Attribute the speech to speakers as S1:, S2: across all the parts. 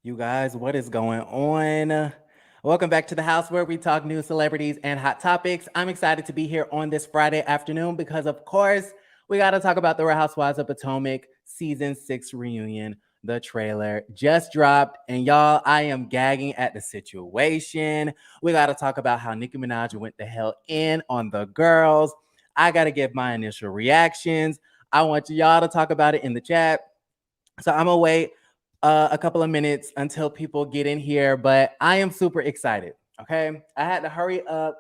S1: You guys, what is going on? Welcome back to the house where we talk news, celebrities, and hot topics. I'm excited to be here on this Friday afternoon because, of course, we got to talk about the Real Housewives of Potomac season 6 reunion. The trailer just dropped, and y'all, I am gagging at the situation. We got to talk about how Nicki Minaj went the hell in on the girls. I got to give my initial reactions. I want y'all to talk about it in the chat. So I'm gonna wait a couple of minutes until people get in here, but I am super excited. Okay, I had to hurry up.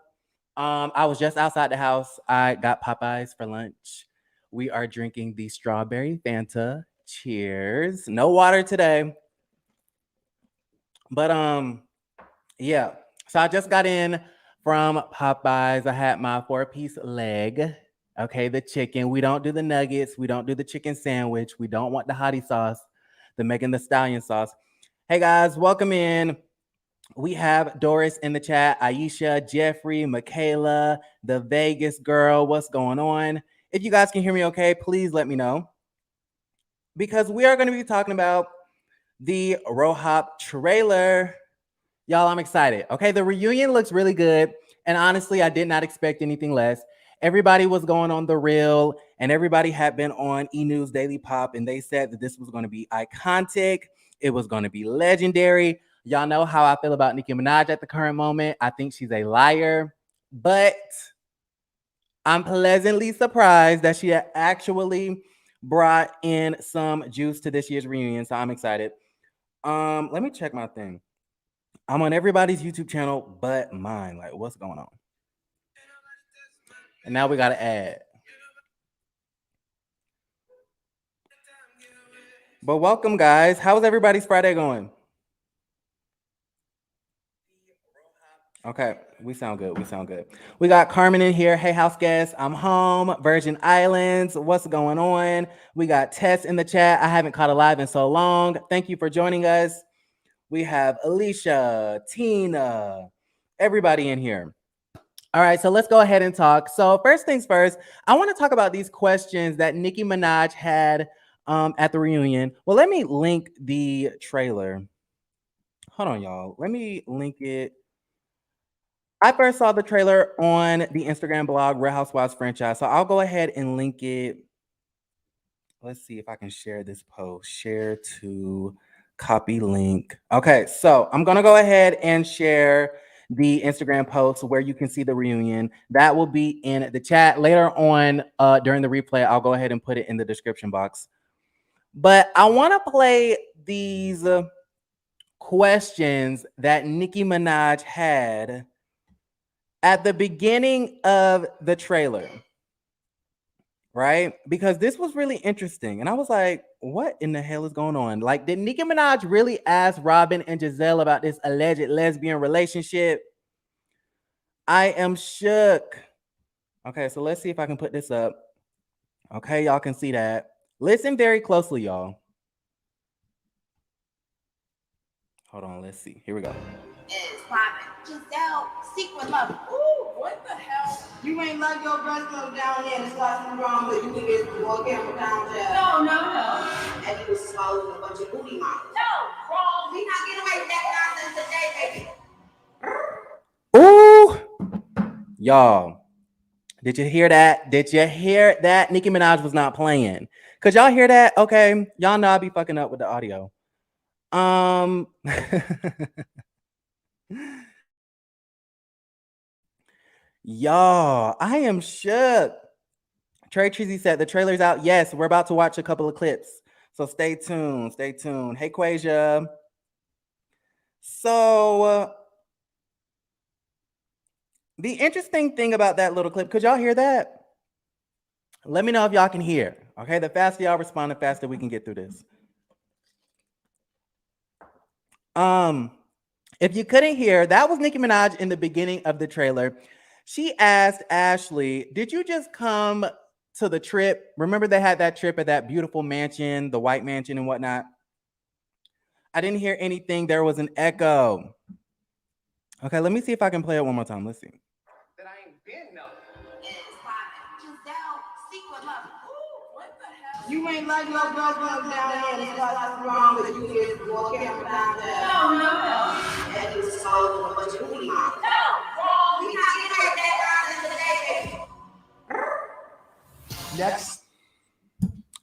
S1: I was just outside the house. I got Popeyes for lunch. We are drinking the strawberry Fanta. Cheers. No water today, but yeah. So I just got in from Popeyes. I had my four-piece leg. Okay, the chicken. We don't do the nuggets. We don't do the chicken sandwich. We don't want the hottie sauce, the Megan the Stallion sauce. Hey guys, welcome in. We have Doris in the chat, Aisha, Jeffrey, Michaela, the Vegas girl. What's going on? If you guys can hear me okay, please let me know. Because we are going to be talking about the RHOP trailer. Y'all, I'm excited. Okay, the reunion looks really good. And honestly, I did not expect anything less. Everybody was going on the reel, and everybody had been on E! News Daily Pop, and they said that this was going to be iconic. It was going to be legendary. Y'all know how I feel about Nicki Minaj at the current moment. I think she's a liar, but I'm pleasantly surprised that she actually brought in some juice to this year's reunion. So I'm excited. Let me check my thing. I'm on everybody's YouTube channel but mine. Like, what's going on? And now we got to add. But welcome, guys. How's everybody's Friday going? Okay, we sound good. We sound good. We got Carmen in here. Hey, house guests. I'm home. Virgin Islands. What's going on? We got Tess in the chat. I haven't caught a live in so long. Thank you for joining us. We have Alicia, Tina, everybody in here. All right, so let's go ahead and talk. So first things first, I want to talk about these questions that Nicki Minaj had at the reunion. Well, let me link the trailer. Hold on, y'all. Let me link it. I first saw the trailer on the Instagram blog Real Housewives franchise, so I'll go ahead and link it. Let's see if I can share this post. Share to copy link. Okay, so I'm gonna go ahead and share the Instagram post where you can see the reunion. That will be in the chat later on during the replay. I'll go ahead and put it in the description box. But I want to play these questions that Nicki Minaj had at the beginning of the trailer. Right? Because this was really interesting. And I was like, what in the hell is going on? Like, did Nicki Minaj really ask Robyn and Gizelle about this alleged lesbian relationship? I am shook. Okay, so let's see if I can put this up. Okay, y'all can see that. Listen very closely, y'all. Hold on, let's see. Here we go.
S2: Is private. Gizelle, secret love. Ooh, what the hell? You ain't love your breast milk down there and it's nothing wrong, but you think it's walk him down there. No. And he was swallowing a bunch of booty models. No, wrong. We not getting away with that nonsense today, baby.
S1: Ooh, y'all. Did you hear that? Did you hear that? Nicki Minaj was not playing. Could y'all hear that? Okay, y'all know I be fucking up with the audio. Y'all, I am shook. Trey Treasy said the trailer's out. Yes, we're about to watch a couple of clips. So stay tuned. Stay tuned. Hey, Quasia. So the interesting thing about that little clip, could y'all hear that? Let me know if y'all can hear. Okay, the faster y'all respond, the faster we can get through this. If you couldn't hear, that was Nicki Minaj in the beginning of the trailer. She asked Ashley, did you just come to the trip? Remember they had that trip at that beautiful mansion, the white mansion and whatnot? I didn't hear anything. There was an echo. Okay, let me see if I can play it one more time. Let's see.
S2: That I ain't been no. It's private. Gizelle, secret love. Ooh, what the hell? You ain't like your girlfriend down there and start something wrong with you kids walk camera down there. No. And he was following a bunch of booty models. No, we not getting away with that nonsense today, baby.
S1: Next.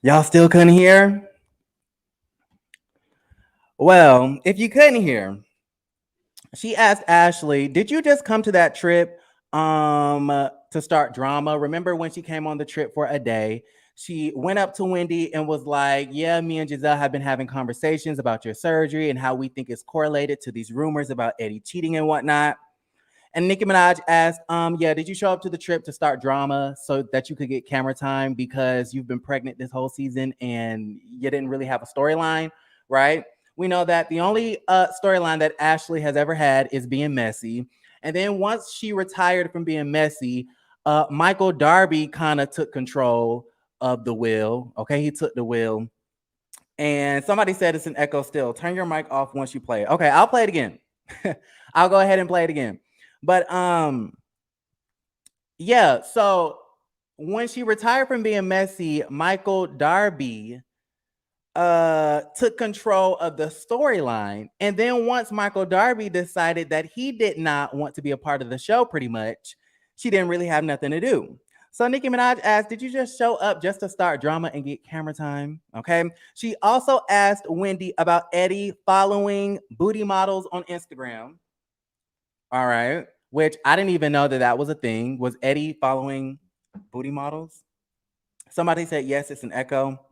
S1: Y'all still couldn't hear? Well, if you couldn't hear, she asked Ashley, "Did you just come to that trip to start drama?" Remember when she came on the trip for a day? She went up to Wendy and was like, "Yeah, me and Gizelle have been having conversations about your surgery and how we think it's correlated to these rumors about Eddie cheating and whatnot." And Nicki Minaj asked, "Yeah, did you show up to the trip to start drama so that you could get camera time because you've been pregnant this whole season and you didn't really have a storyline, right?" We know that the only storyline that Ashley has ever had is being messy. And then once she retired from being messy, Michael Darby kind of took control of the wheel. Okay, he took the wheel. And somebody said it's an echo still. Turn your mic off once you play it. Okay, I'll play it again. I'll go ahead and play it again. But yeah, so when she retired from being messy, Michael Darby took control of the storyline. And then once Michael Darby decided that he did not want to be a part of the show, pretty much, she didn't really have nothing to do. So Nicki Minaj asked, "Did you just show up just to start drama and get camera time?" Okay. She also asked Wendy about Eddie following booty models on Instagram. All right. Which I didn't even know that that was a thing. Was Eddie following booty models? Somebody said yes, it's an echo.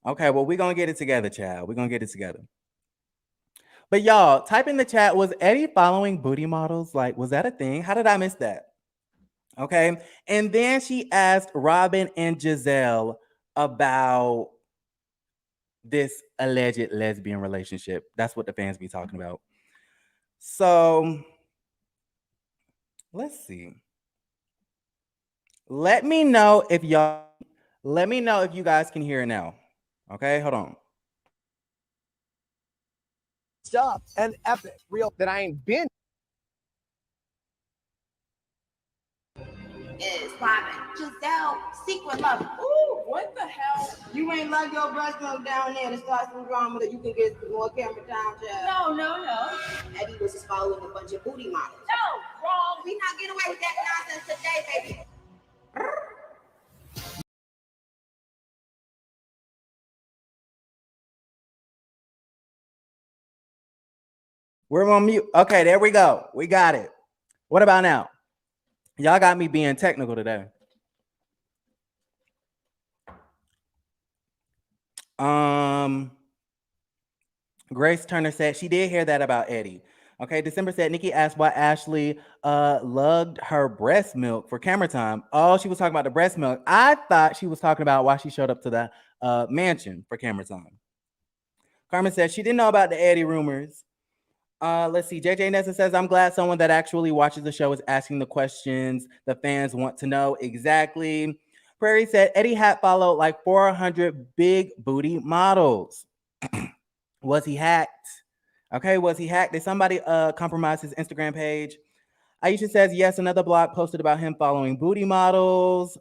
S1: Okay, well, we're gonna get it together, child. We're gonna get it together. But y'all, type in the chat, was Eddie following booty models? Like, was that a thing? How did I miss that? Okay. And then she asked Robyn and Gizelle about this alleged lesbian relationship. That's what the fans be talking about. So let's see. Let me know if you guys can hear it now. Okay, hold on.
S3: Stuff and epic real that I ain't been.
S2: Is Robyn. Gizelle, secret love. Ooh, what the hell? You ain't like your breast milk down there to start some drama that you can get more camera time, child. No. And he was just following a bunch of booty models. No, wrong. We not getting away with that nonsense today, baby.
S1: We're on mute. Okay, there we go. We got it. What about now? Y'all got me being technical today. Grace Turner said she did hear that about Eddie. Okay, December said Nicki asked why Ashley lugged her breast milk for camera time. Oh, she was talking about the breast milk. I thought she was talking about why she showed up to the mansion for camera time. Carmen said she didn't know about the Eddie rumors. Let's see. JJ Nessa says, "I'm glad someone that actually watches the show is asking the questions the fans want to know." Exactly. Prairie said Eddie had followed like 400 big booty models. Was he hacked? Okay, was he hacked? Did somebody compromise his Instagram page? Aisha says, yes, another blog posted about him following booty models.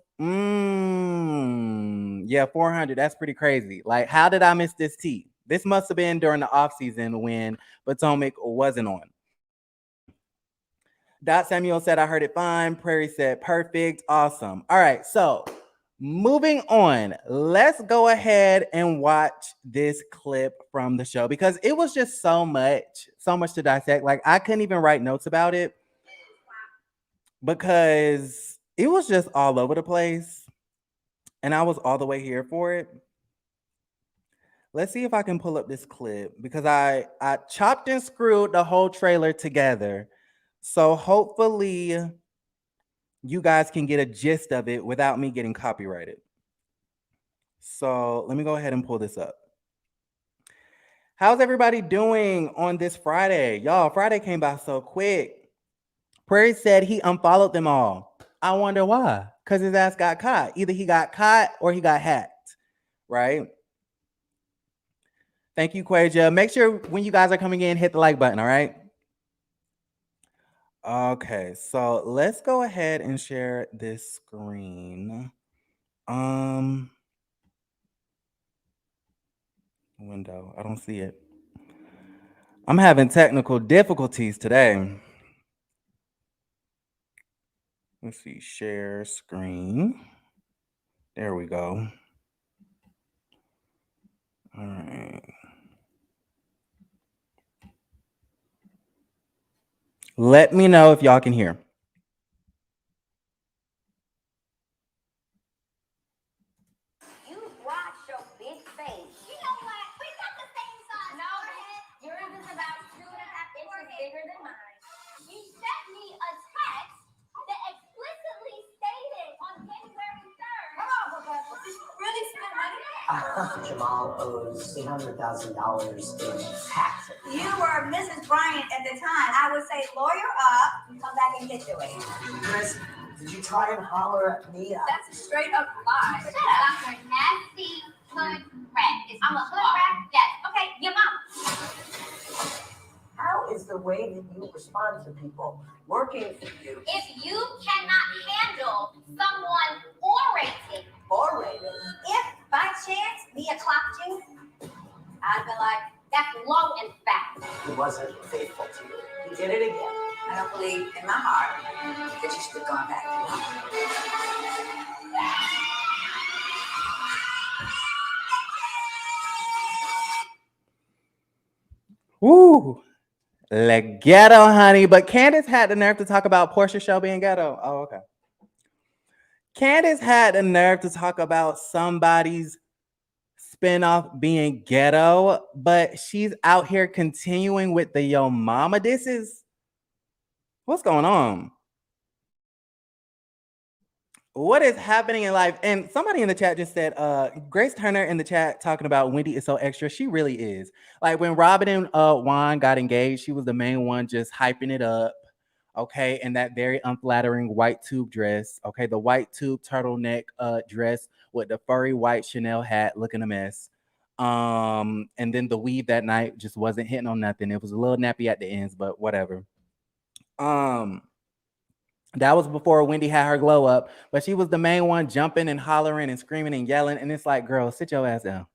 S1: Yeah, 400. That's pretty crazy. Like, how did I miss this tea? This must have been during the off season when Potomac wasn't on. Dot Samuel said, I heard it fine. Prairie said, perfect. Awesome. All right, so moving on, let's go ahead and watch this clip from the show because it was just so much to dissect. Like, I couldn't even write notes about it because it was just all over the place and I was all the way here for it. Let's see if I can pull up this clip because I chopped and screwed the whole trailer together. So hopefully you guys can get a gist of it without me getting copyrighted. So let me go ahead and pull this up. How's everybody doing on this Friday? Y'all, Friday came by so quick. Prairie said he unfollowed them all. I wonder why. Because his ass got caught. Either he got caught or he got hacked, right? Thank you, Quaja. Make sure when you guys are coming in, hit the like button, all right? Okay, so let's go ahead and share this screen. window. I don't see it. I'm having technical difficulties today. Let's see, share screen. There we go. All right. Let me know if y'all can hear.
S2: You brought your big face. You know what? We got the same size. No, yours is about 2.5 inches bigger than mine. You sent me a text that explicitly stated on January 3rd. Come on, Professor. Did you really spend money?
S3: Jamal owes $800,000 in taxes.
S2: You were Mrs. Bryant at the time. I would say lawyer up and come back and get to it.
S3: Chris, did you try and holler at me?
S2: That's a straight up lie. Shut up. Dr. Nasty Hood Rat. I'm a hood rat? Yes. Okay, your mom.
S3: How is the way that you respond to people working for you?
S2: If you cannot handle someone orating, if by chance Mia clocked you, I'd be like, that's low and fat.
S3: He wasn't faithful to you. He did it again.
S2: I don't believe in my heart that you should have gone back to him.
S1: Woo! Like ghetto, honey. But Candace had the nerve to talk about Portia's show being ghetto. Oh, okay. Candace had the nerve to talk about somebody's spinoff being ghetto, but she's out here continuing with the yo mama. What's going on? What is happening in life? And somebody in the chat just said, Grace Turner in the chat talking about Wendy is so extra. She really is. Like when Robyn and Juan got engaged, she was the main one just hyping it up. Okay, and that very unflattering white tube dress. Okay, the white tube turtleneck dress with the furry white Chanel hat, looking a mess. And then the weave that night just wasn't hitting on nothing. It was a little nappy at the ends, but whatever. That was before Wendy had her glow up, but she was the main one jumping and hollering and screaming and yelling. And it's like, girl, sit your ass down.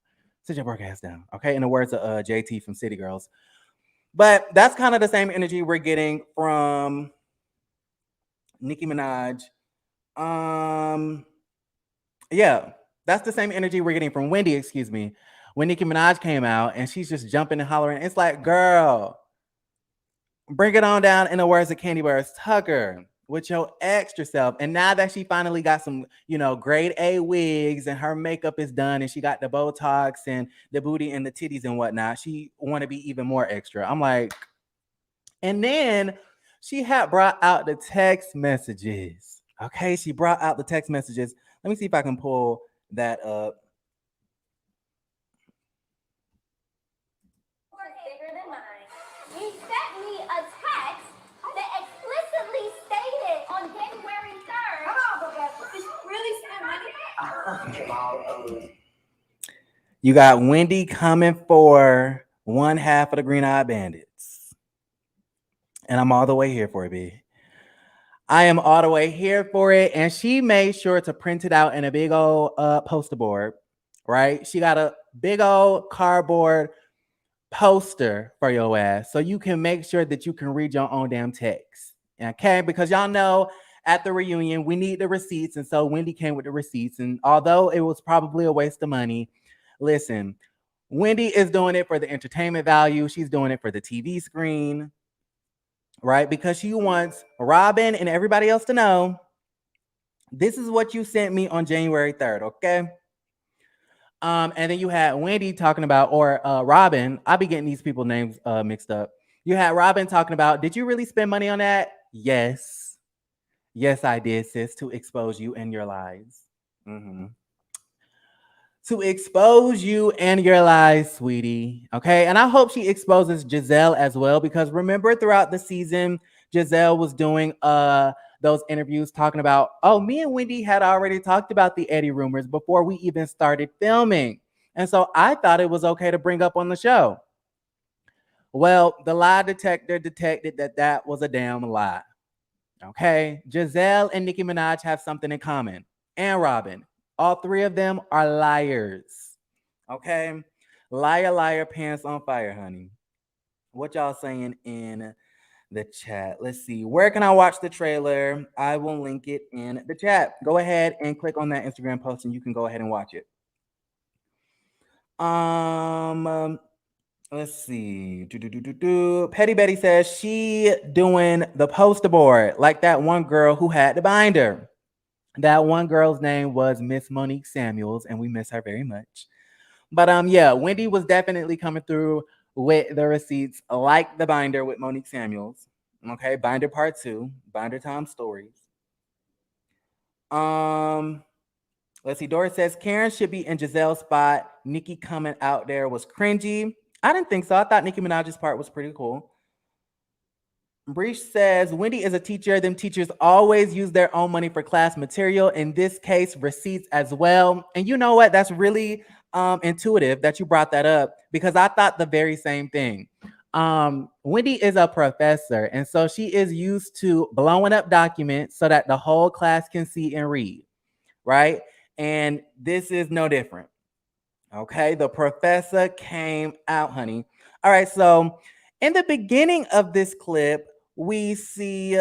S1: Sit your broke ass down. Okay, in the words of JT from City Girls. But that's kind of the same energy we're getting from Nicki Minaj. Yeah, that's the same energy we're getting from Wendy, excuse me. When Nicki Minaj came out and she's just jumping and hollering, it's like, girl, bring it on down in the words of Candy Burst Tucker with your extra self. And now that she finally got some, grade A wigs and her makeup is done and she got the Botox and the booty and the titties and whatnot, she want to be even more extra. I'm like, and then she had brought out the text messages. Okay, she brought out the text messages. Let me see if I can pull that up.
S2: Bigger than mine. You sent me a text that explicitly stated on January 3rd. Come on, Professor. Did you really spend money?
S1: You got Wendy coming for one half of the Green Eyed Bandits. And I'm all the way here for it, B. I am all the way here for it. And she made sure to print it out in a big old poster board, right? She got a big old cardboard poster for your ass so you can make sure that you can read your own damn text. Okay? Because y'all know at the reunion, we need the receipts. And so Wendy came with the receipts. And although it was probably a waste of money, listen, Wendy is doing it for the entertainment value. She's doing it for the TV screen, right? Because she wants Robyn and everybody else to know this is what you sent me on January 3rd, okay? And then you had Wendy talking about, or Robyn. I'll be getting these people's names mixed up. You had Robyn talking about, did you really spend money on that? Yes. Yes, I did, sis, to expose you and your lies. Mm-hmm. To expose you and your lies, sweetie. Okay. And I hope she exposes Gizelle as well, because remember throughout the season, Gizelle was doing those interviews talking about, oh, me and Wendy had already talked about the Eddie rumors before we even started filming. And so I thought it was okay to bring up on the show. Well, the lie detector detected that was a damn lie. Okay. Gizelle and Nicki Minaj have something in common, and Robyn. All three of them are liars. Okay. Liar, liar, pants on fire, honey. What y'all saying in the chat? Let's see. Where can I watch the trailer? I will link it in the chat. Go ahead and click on that Instagram post and you can go ahead and watch it. Um, let's see. Petty Betty says she doing the poster board like that one girl who had the binder. That one girl's name was Miss Monique Samuels, and we miss her very much. But yeah, Wendy was definitely coming through with the receipts like the binder with Monique Samuels. Okay, binder part 2, binder time stories. Um, let's see. Doris says Karen should be in Gizelle's spot. Nicki coming out there was cringy. I didn't think so. I thought Nicki Minaj's part was pretty cool. Breach says Wendy is a teacher. Them teachers always use their own money for class material. In this case, receipts as well. And you know what? That's really intuitive that you brought that up because I thought the very same thing. Wendy is a professor, and so she is used to blowing up documents so that the whole class can see and read, right? And this is no different. Okay, the professor came out, honey. All right, so in the beginning of this clip, we see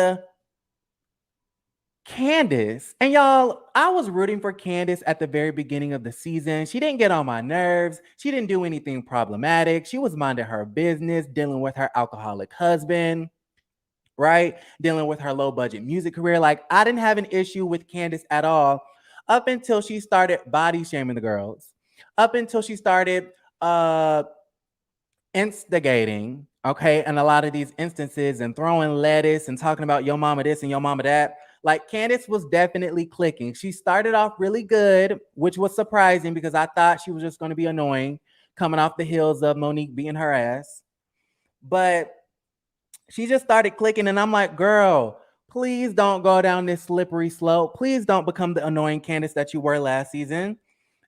S1: Candace. And y'all, I was rooting for Candace at the very beginning of the season. She didn't get on my nerves. She didn't do anything problematic. She was minding her business, dealing with her alcoholic husband, right? Dealing with her low budget music career. Like, I didn't have an issue with Candace at all up until she started body shaming the girls, up until she started instigating, okay, and a lot of these instances and throwing lettuce and talking about your mama this and your mama that. Like Candace was definitely clicking. She started off really good, which was surprising because I thought she was just going to be annoying coming off the heels of Monique beating her ass. But she just started clicking, and I'm like, girl, please don't go down this slippery slope. Please don't become the annoying Candace that you were last season.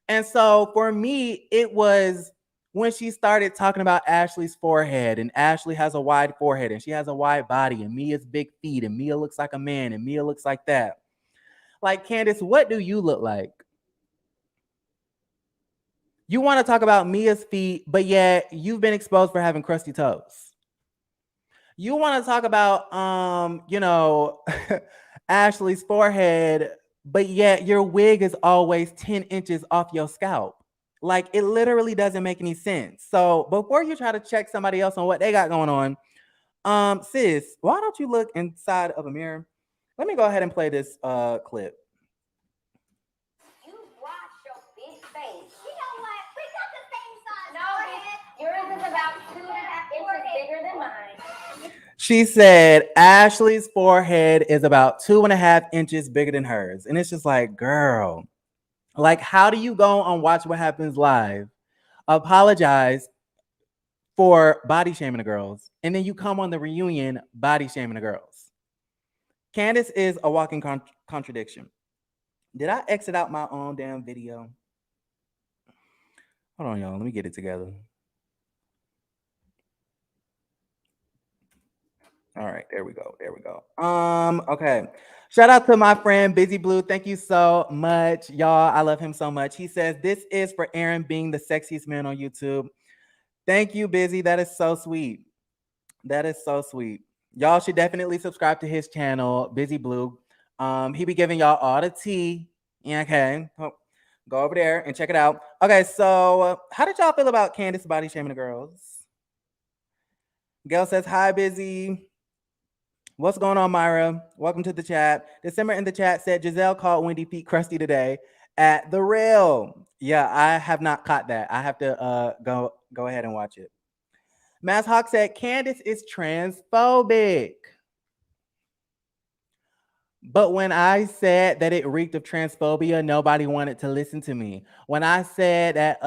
S1: And so for me, it was when she started talking about Ashley's forehead, and Ashley has a wide forehead and she has a wide body, and Mia's big feet, and Mia looks like a man, and Mia looks like that. Like, Candace, what do you look like? You want to talk about Mia's feet, but yet you've been exposed for having crusty toes. You want to talk about, Ashley's forehead, but yet your wig is always 10 inches off your scalp. Like, it literally doesn't make any sense. So before you try to check somebody else on what they got going on, sis, why don't you look inside of a mirror? Let me go ahead and play this clip.
S4: You wash your big face. You know what? We got the same size. No, yours is about 2.5 inches bigger than mine.
S1: She said Ashley's forehead is about 2.5 inches bigger than hers. And it's just like, girl, like, how do you go on Watch What Happens Live, apologize for body shaming the girls, and then you come on the reunion body shaming the girls? Candace is a walking contradiction. Did I exit out my own damn video? Hold on, y'all. Let me get it together. All right, there we go. There we go. Okay. Shout out to my friend Busy Blue. Thank you so much, y'all. I love him so much. He says this is for Aaron being the sexiest man on YouTube. Thank you, Busy. That is so sweet. That is so sweet. Y'all should definitely subscribe to his channel, Busy Blue. He be giving y'all all the tea. Yeah, okay. Go over there and check it out. Okay, so how did y'all feel about Candace body shaming the girls? Gail says, hi, Busy. What's going on, Myra? Welcome to the chat. December in the chat said Gizelle called Wendy feet crusty today at the rail. Yeah, I have not caught that. I have to go ahead and watch it. Mass Hawk said Candace is transphobic. But when I said that it reeked of transphobia, nobody wanted to listen to me. When I said that,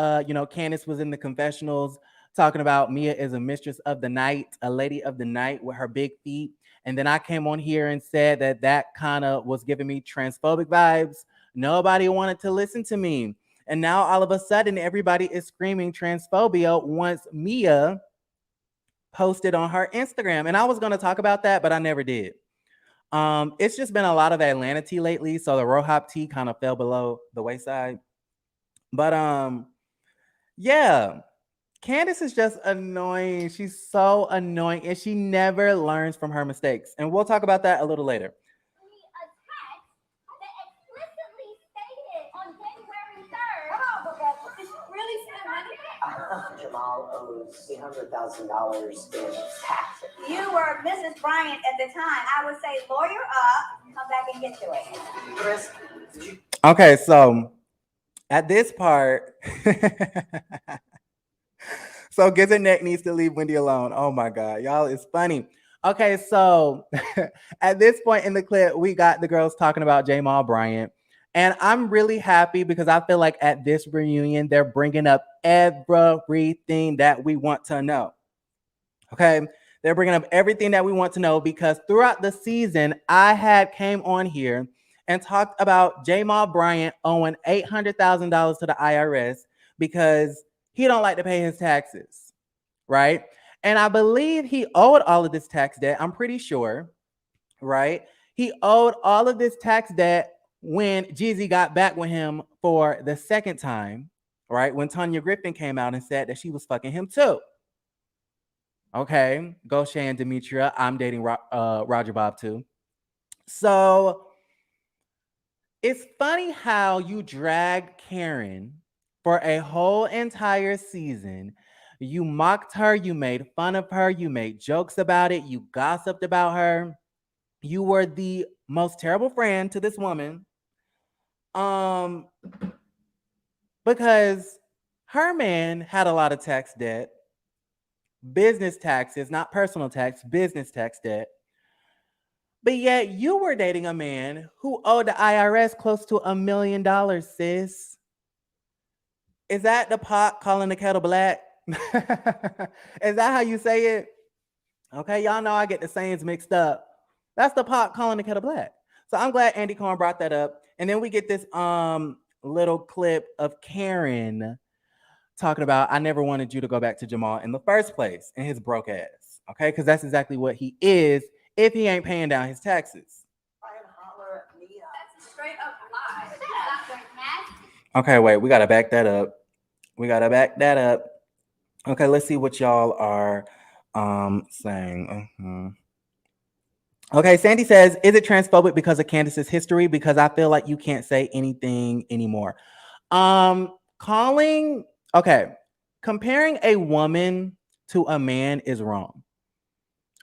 S1: Candace was in the confessionals talking about Mia is a mistress of the night, a lady of the night with her big feet. And then I came on here and said that kind of was giving me transphobic vibes. Nobody wanted to listen to me. And now all of a sudden, everybody is screaming transphobia once Mia posted on her Instagram. And I was going to talk about that, but I never did. It's just been a lot of Atlanta tea lately, so the RHOP tea kind of fell below the wayside. But yeah, Candace is just annoying. She's so annoying, and she never learns from her mistakes. And we'll talk about that a little later.
S4: A text that explicitly stated on January 3rd. Come on, Professor. Did she really spend money?
S5: Jamal owes $800,000 in taxes.
S4: You were Mrs. Bryant at the time. I would say lawyer up, come back and get to it.
S5: Chris, did you?
S1: Okay, so at this part, so Gizzard Neck needs to leave Wendy alone. Oh my God, y'all, it's funny. Okay, so at this point in the clip, we got the girls talking about Jamal Bryant. And I'm really happy because I feel like at this reunion, they're bringing up everything that we want to know. Okay, they're bringing up everything that we want to know because throughout the season, I had came on here and talked about Jamal Bryant owing $800,000 to the IRS because he don't like to pay his taxes, right? And I believe he owed all of this tax debt. I'm pretty sure, right? He owed all of this tax debt when Jeezy got back with him for the second time, right? When Tanya Griffin came out and said that she was fucking him too. Okay, go Shay and Demetria. I'm dating Roger Bob too. So it's funny how you drag Karen for a whole entire season. You mocked her, you made fun of her, you made jokes about it, you gossiped about her. You were the most terrible friend to this woman. Because her man had a lot of tax debt, business taxes, not personal tax, business tax debt. But yet you were dating a man who owed the IRS close to $1 million, sis. Is that the pot calling the kettle black? Is that how you say it? Okay, y'all know I get the sayings mixed up. That's the pot calling the kettle black. So I'm glad Andy Cohen brought that up. And then we get this little clip of Karen talking about, I never wanted you to go back to Jamal in the first place, and his broke ass. Okay, because that's exactly what he is if he ain't paying down his taxes.
S4: That's a straight up lie.
S1: Okay, wait, we gotta back that up. Okay, let's see what y'all are saying. Okay, Sandy says, is it transphobic because of Candace's history? Because I feel like you can't say anything anymore. Comparing a woman to a man is wrong.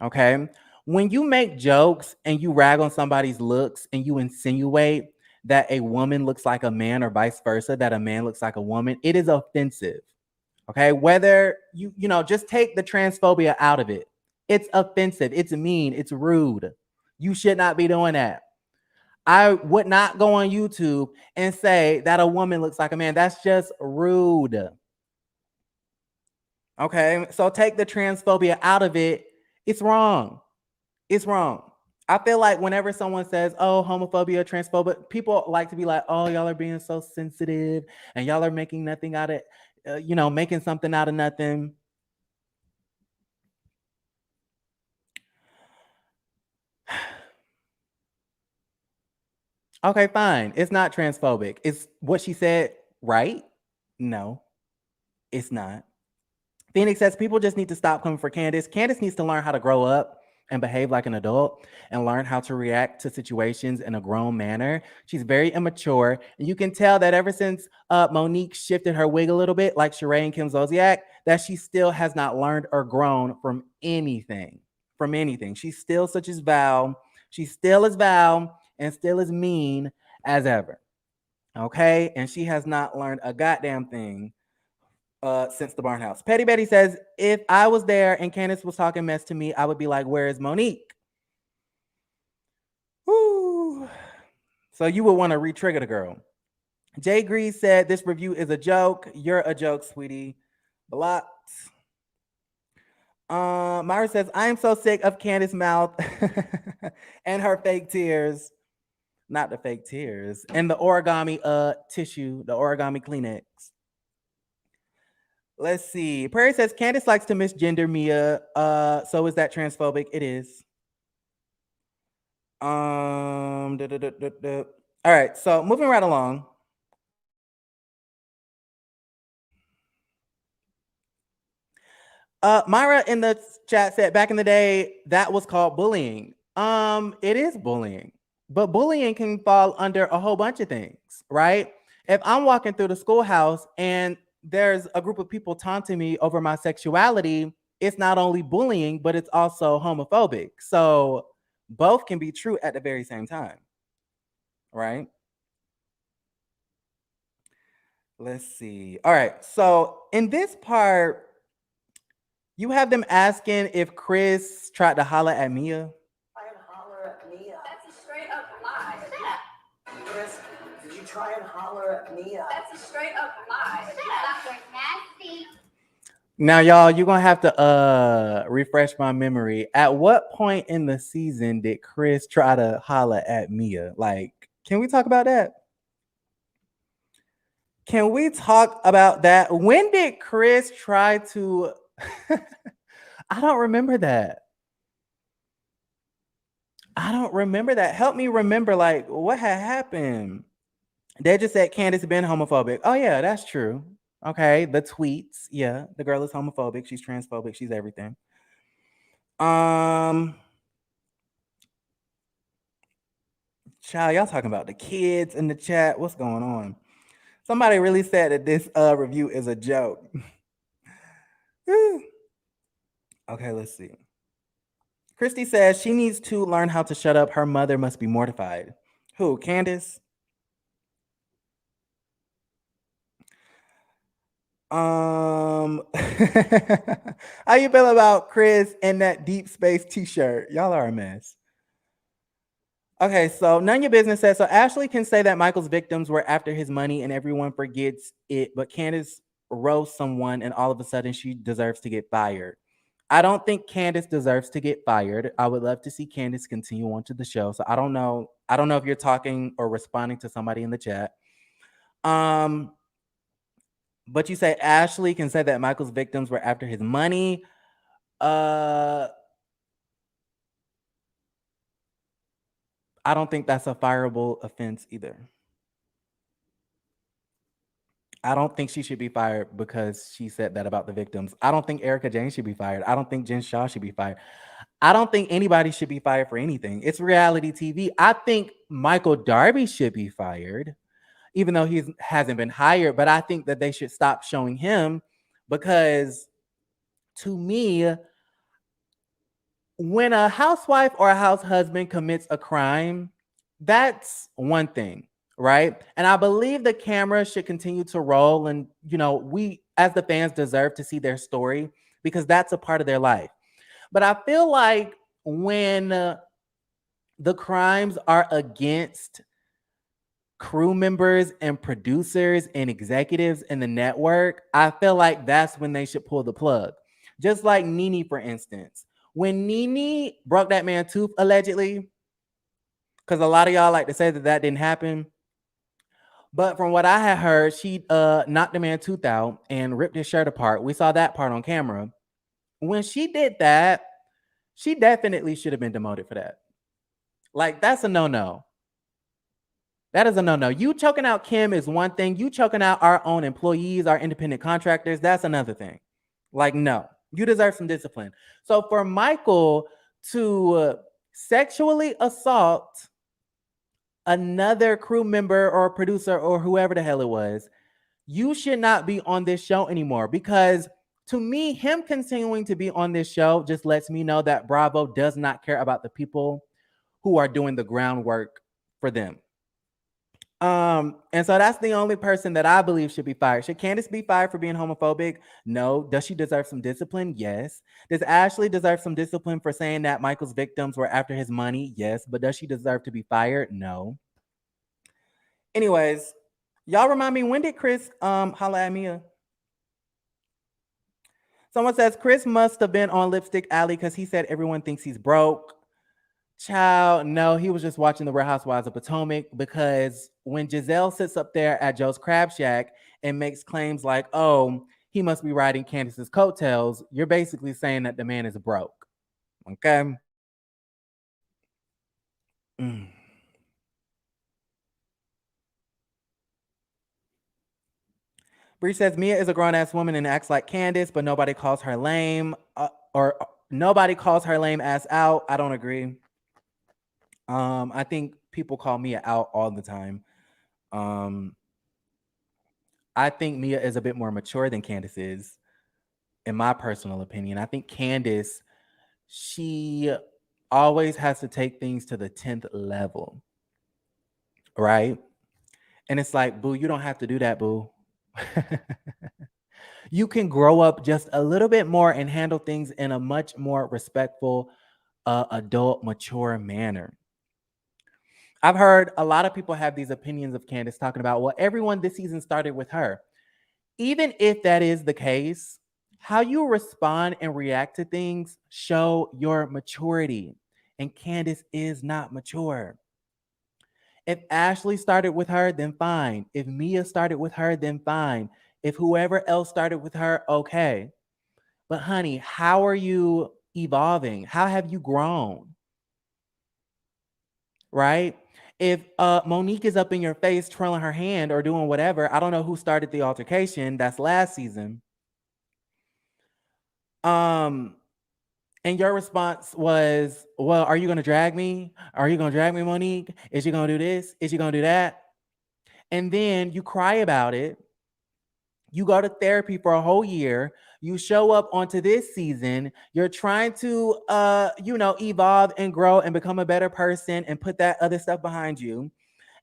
S1: Okay, when you make jokes and you rag on somebody's looks and you insinuate that a woman looks like a man or vice versa, that a man looks like a woman, it is offensive. Okay, whether you just take the transphobia out of it. It's offensive. It's mean. It's rude. You should not be doing that. I would not go on YouTube and say that a woman looks like a man. That's just rude. Okay, so take the transphobia out of it. It's wrong. It's wrong. I feel like whenever someone says, oh, homophobia, transphobia, people like to be like, oh, y'all are being so sensitive and y'all are making nothing out of, making something out of nothing. Okay, fine. It's not transphobic. It's what she said, right? No, it's not. Phoenix says people just need to stop coming for Candace. Candace needs to learn how to grow up and behave like an adult and learn how to react to situations in a grown manner. She's very immature. And you can tell that ever since Monique shifted her wig a little bit, like Sheree and Kim Zolciak, that she still has not learned or grown from anything. She's still such as Val. She still is Val and still as mean as ever. Okay? And she has not learned a goddamn thing since the Barn House. Petty Betty says, if I was there and Candace was talking mess to me, I would be like, where is Monique? Woo. So you would want to re-trigger the girl. Jay Grease said, this review is a joke. You're a joke, sweetie. Blocked. Myra says, I am so sick of Candace's mouth and her fake tears. Not the fake tears. And the origami tissue, the origami Kleenex. Let's see. Prairie says, Candace likes to misgender Mia. So is that transphobic? It is. All right, so moving right along. Myra in the chat said back in the day that was called bullying. It is bullying, but bullying can fall under a whole bunch of things, right? If I'm walking through the schoolhouse and there's a group of people taunting me over my sexuality, it's not only bullying, but it's also homophobic. So both can be true at the very same time, right? Let's see. All right. So in this part, you have them asking if Chris tried to holler at Mia.
S5: Try and holler at Mia.
S4: That's a straight up lie.
S5: Chris, did you try and holler at Mia?
S4: That's a straight up lie. Dr. Nasty.
S1: Now, y'all, you're gonna have to refresh my memory. At what point in the season did Chris try to holler at Mia? Like, can we talk about that? Can we talk about that? When did Chris try to? I don't remember that. I don't remember that. Help me remember, like, what had happened. They just said Candace been homophobic. Oh, yeah, that's true. Okay, the tweets. Yeah, the girl is homophobic. She's transphobic. She's everything. Child, y'all talking about the kids in the chat. What's going on? Somebody really said that this review is a joke. Okay, let's see. Christy says she needs to learn how to shut up. Her mother must be mortified. Who, Candace? How you feel about Chris and that deep space t-shirt? Y'all are a mess. Okay, so none your business says, so Ashley can say that Michael's victims were after his money and everyone forgets it, but Candace roasts someone and all of a sudden she deserves to get fired. I don't think Candace deserves to get fired. I would love to see Candace continue on to the show. So I don't know if you're talking or responding to somebody in the chat. But you say Ashley can say that Michael's victims were after his money. I don't think that's a fireable offense either. I don't think she should be fired because she said that about the victims. I don't think Erica Jane should be fired. I don't think Jen Shaw should be fired. I don't think anybody should be fired for anything. It's reality TV. I think Michael Darby should be fired, even though he hasn't been hired. But I think that they should stop showing him because, to me, when a housewife or a house husband commits a crime, that's one thing, right? And I believe the camera should continue to roll. And, we as the fans deserve to see their story because that's a part of their life. But I feel like when the crimes are against crew members and producers and executives in the network, I feel like that's when they should pull the plug. Just like Nene, for instance. When Nene broke that man's tooth, allegedly, because a lot of y'all like to say that didn't happen. But from what I had heard, she knocked the man's tooth out and ripped his shirt apart. We saw that part on camera. When she did that, she definitely should have been demoted for that. Like, that's a no-no. That is a no-no. You choking out Kim is one thing. You choking out our own employees, our independent contractors, that's another thing. Like, no. You deserve some discipline. So for Michael to sexually assault another crew member or producer or whoever the hell it was, you should not be on this show anymore. Because to me, him continuing to be on this show just lets me know that Bravo does not care about the people who are doing the groundwork for them. And so that's the only person that I believe should be fired. Should Candace be fired for being homophobic? No. Does she deserve some discipline? Yes. Does Ashley deserve some discipline for saying that Michael's victims were after his money? Yes. But does she deserve to be fired? No. Anyways, y'all remind me, when did Chris holla at Mia? Someone says Chris must have been on Lipstick Alley because he said everyone thinks he's broke. Child, no, he was just watching the Real Housewives of Potomac, because when Gizelle sits up there at Joe's Crab Shack and makes claims like, oh, he must be riding Candace's coattails, you're basically saying that the man is broke. Okay? Bree says Mia is a grown-ass woman and acts like Candace, but nobody calls her lame. Or nobody calls her lame ass out. I don't agree. I think people call Mia out all the time. I think Mia is a bit more mature than Candace is, in my personal opinion. I think Candace, she always has to take things to the 10th level, right? And it's like, boo, you don't have to do that, boo. You can grow up just a little bit more and handle things in a much more respectful, adult, mature manner. I've heard a lot of people have these opinions of Candace talking about, well, everyone this season started with her. Even if that is the case, how you respond and react to things show your maturity. And Candace is not mature. If Ashley started with her, then fine. If Mia started with her, then fine. If whoever else started with her, okay. But honey, how are you evolving? How have you grown? Right? If Monique is up in your face twirling her hand or doing whatever, I don't know who started the altercation. That's last season. And your response was, well, are you going to drag me? Are you going to drag me, Monique? Is she going to do this? Is she going to do that? And then you cry about it. You go to therapy for a whole year. You show up onto this season. You're trying to, evolve and grow and become a better person and put that other stuff behind you.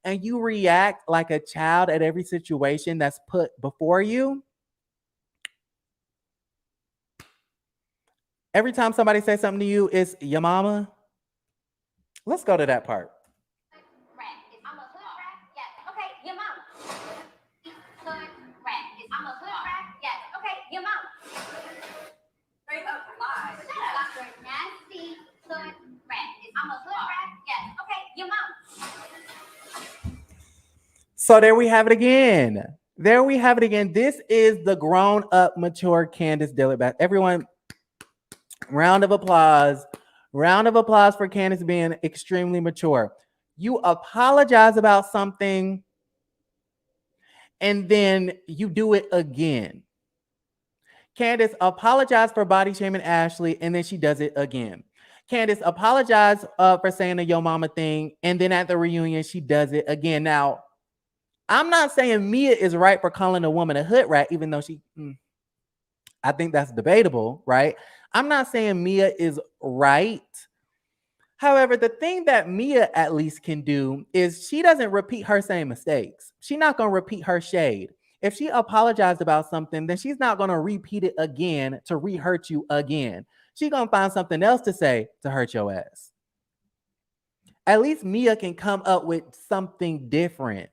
S1: And you react like a child at every situation that's put before you. Every time somebody says something to you, it's your mama. Let's go to that part.
S4: I'm a hood rat. Yes. Okay, your mama. Hood rat. I'm a hood rat. Yes. Okay, your mama. Straight up lie. Shut up. You're nasty hood rat. I'm a hood rat. Yes. Okay, your mama.
S1: So there we have it again. There we have it again. This is the grown-up, mature Candace Dillard. Everyone, round of applause. Round of applause for Candace being extremely mature. You apologize about something, and then you do it again. Candace apologized for body shaming Ashley, and then she does it again. Candace apologized for saying the yo mama thing, and then at the reunion, she does it again. Now, I'm not saying Mia is right for calling a woman a hood rat, even though I think that's debatable, right? I'm not saying Mia is right. However, the thing that Mia at least can do is she doesn't repeat her same mistakes. She's not going to repeat her shade. If she apologized about something, then she's not going to repeat it again to re-hurt you again. She's going to find something else to say to hurt your ass. At least Mia can come up with something different.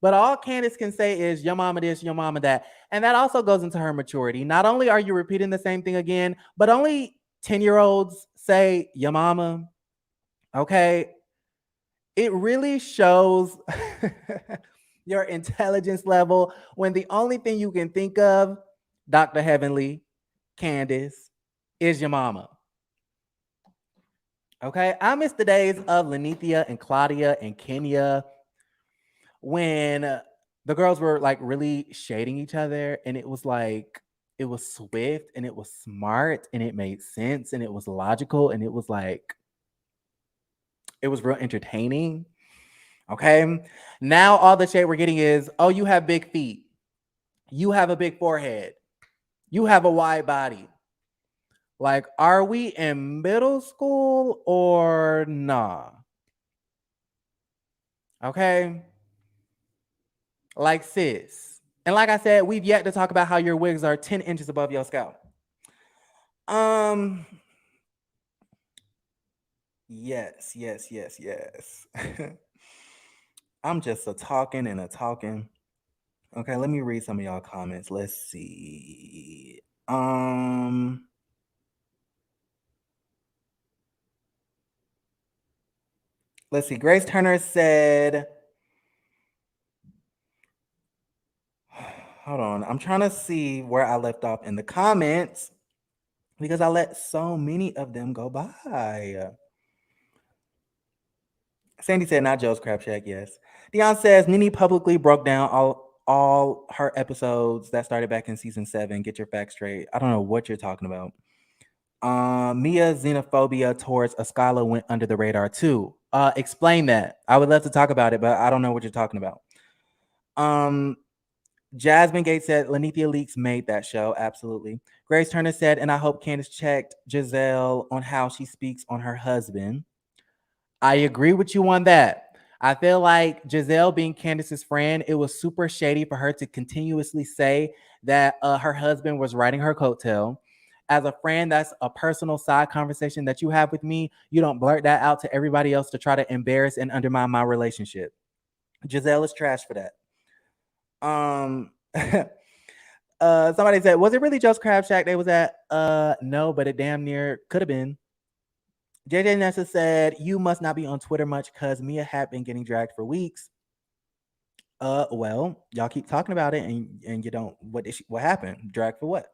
S1: But all Candace can say is, your mama this, your mama that. And that also goes into her maturity. Not only are you repeating the same thing again, but only 10-year-olds say, your mama. Okay? It really shows your intelligence level when the only thing you can think of, Dr. Heavenly, Candace, is your mama. Okay? I miss the days of Lenithia and Claudia and Kenya when the girls were like really shading each other, and it was like, it was swift and it was smart and it made sense and it was logical and it was like, it was real entertaining. Okay. Now all the shade we're getting is, oh, you have big feet. You have a big forehead. You have a wide body. Like, are we in middle school or nah? Okay. Like, sis. And like I said, we've yet to talk about how your wigs are 10 inches above your scalp. Yes. I'm just a talking and a talking. Okay, let me read some of y'all comments. Let's see. Let's see. Grace Turner said, hold on. I'm trying to see where I left off in the comments because I let so many of them go by. Sandy said, not Joe's Crab Shack. Yes. Dion says, Nene publicly broke down all her episodes that started back in season 7. Get your facts straight. I don't know what you're talking about. Mia's xenophobia towards Ascala went under the radar too. Explain that. I would love to talk about it, but I don't know what you're talking about. Jasmine Gates said Lanithia Leaks made that show. Absolutely. Grace Turner said, and I hope Candace checked Gizelle on how she speaks on her husband. I agree with you on that. I feel like Gizelle being Candace's friend, it was super shady for her to continuously say that her husband was riding her coattail. As a friend, that's a personal side conversation that you have with me. You don't blurt that out to everybody else to try to embarrass and undermine my relationship. Gizelle is trash for that. Somebody said, was it really Joe's Crab Shack they was at? No, but it damn near could have been. JJ Nessa said, you must not be on Twitter much because Mia had been getting dragged for weeks. Well, y'all keep talking about it and you don't, what happened? Dragged for what?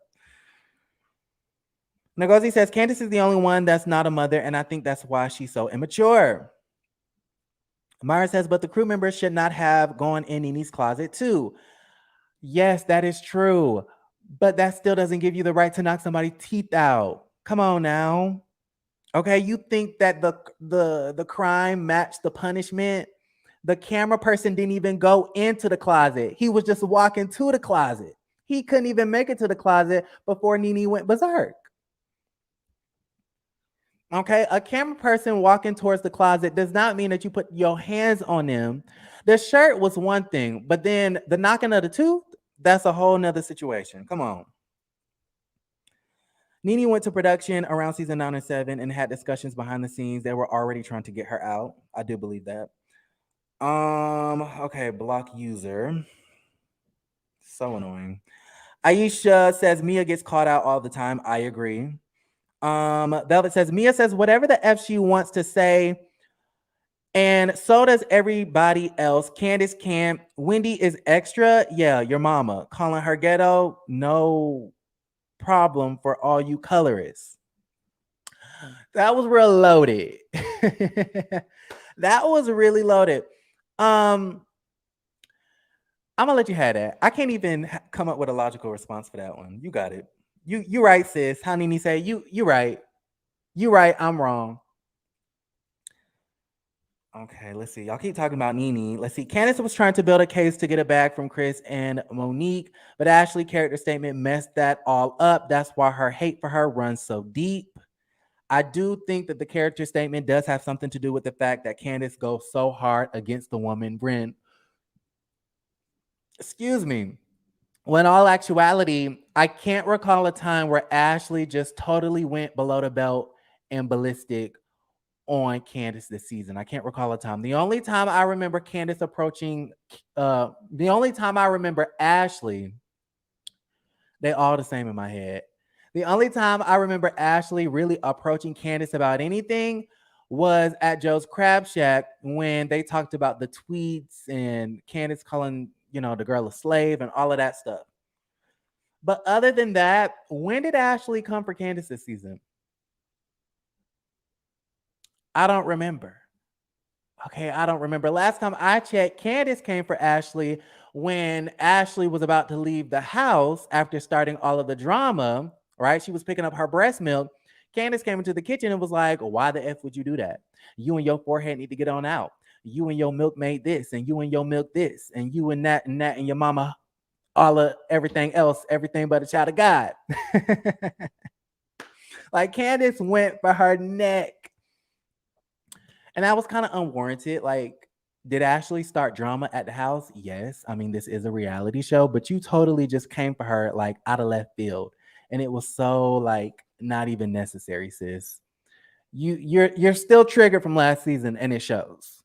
S1: Ngozi says, Candace is the only one that's not a mother, and I think that's why she's so immature. Myra says, but the crew members should not have gone in Nini's closet too. Yes, that is true. But that still doesn't give you the right to knock somebody's teeth out. Come on now. Okay, you think that the crime matched the punishment? The camera person didn't even go into the closet. He was just walking to the closet. He couldn't even make it to the closet before Nene went berserk. Okay, a camera person walking towards the closet does not mean that you put your hands on them. The shirt was one thing, but then the knocking of the tooth, that's a whole nother situation. Come on. Nene went to production around season 9 and 7 and had discussions behind the scenes. They were already trying to get her out. I do believe that. Okay, block user. So annoying. Aisha says Mia gets caught out all the time. I agree. Velvet says Mia says whatever the F she wants to say, and so does everybody else. Candace can't. Wendy is extra. Yeah, your mama. Calling her ghetto, no problem for all you colorists. That was real loaded. That was really loaded. I'm gonna let you have that. I can't even come up with a logical response for that one. You got it. You right, sis. How Nene say you right. You right. I'm wrong. Okay, let's see. Y'all keep talking about Nene. Let's see. Candace was trying to build a case to get it back from Chris and Monique, but Ashley character statement messed that all up. That's why her hate for her runs so deep. I do think that the character statement does have something to do with the fact that Candace goes so hard against the woman, Bryn. Excuse me. When all actuality, I can't recall a time where Ashley just totally went below the belt and ballistic on Candace this season. I can't recall a time. The only time I remember Candace approaching, the only time I remember Ashley, they all the same in my head. The only time I remember Ashley really approaching Candace about anything was at Joe's Crab Shack when they talked about the tweets and Candace calling, the girl a slave and all of that stuff. But other than that, when did Ashley come for Candace this season? I don't remember. Okay, I don't remember. Last time I checked, Candace came for Ashley when Ashley was about to leave the house after starting all of the drama, right? She was picking up her breast milk. Candace came into the kitchen and was like, why the F would you do that? You and your forehead need to get on out. You and your milk made this, and you and your milk this, and you and that, and your mama, all of everything else, everything but a child of God. Like Candace went for her neck. And that was kind of unwarranted. Like, did Ashley start drama at the house? Yes. I mean, this is a reality show, but you totally just came for her like out of left field. And it was so like not even necessary, sis. You're still triggered from last season and it shows.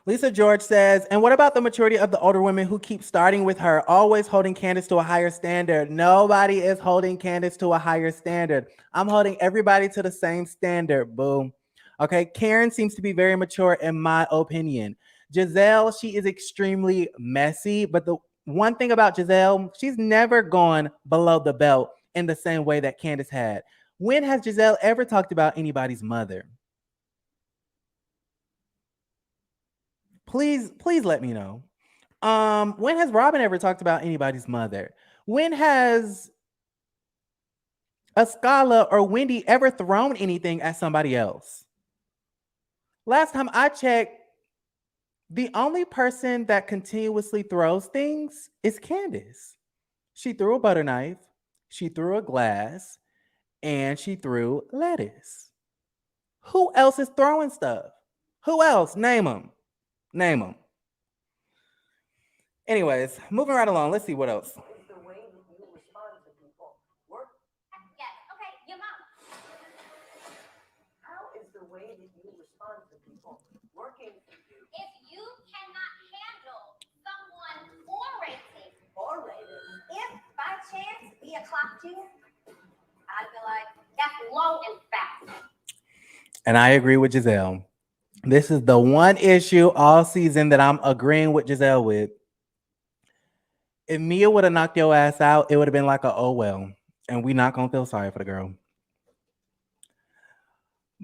S1: Lisa George says, and what about the maturity of the older women who keep starting with her, always holding Candace to a higher standard? Nobody is holding Candace to a higher standard. I'm holding everybody to the same standard, boom. Okay, Karen seems to be very mature in my opinion. Gizelle, she is extremely messy, but one thing about Gizelle, she's never gone below the belt in the same way that Candace had. When has Gizelle ever talked about anybody's mother? Please let me know. When has Robyn ever talked about anybody's mother? When has Ascala or Wendy ever thrown anything at somebody else? Last time I checked, the only person that continuously throws things is Candace. She threw a butter knife, she threw a glass, and she threw lettuce. Who else is throwing stuff? Who else? Name them. Name them. Anyways, moving right along. Let's see what else.
S5: Is the way that you respond to people work?
S4: Yes. Okay, your mama.
S5: How is the way that you respond to people working for you?
S4: If you cannot handle someone orating, if by chance we clocked you, I'd be like, that's low and fast.
S1: And I agree with Gizelle. This is the one issue all season that I'm agreeing with Gizelle with. If Mia would have knocked your ass out, it would have been like a oh well. And we not gonna feel sorry for the girl.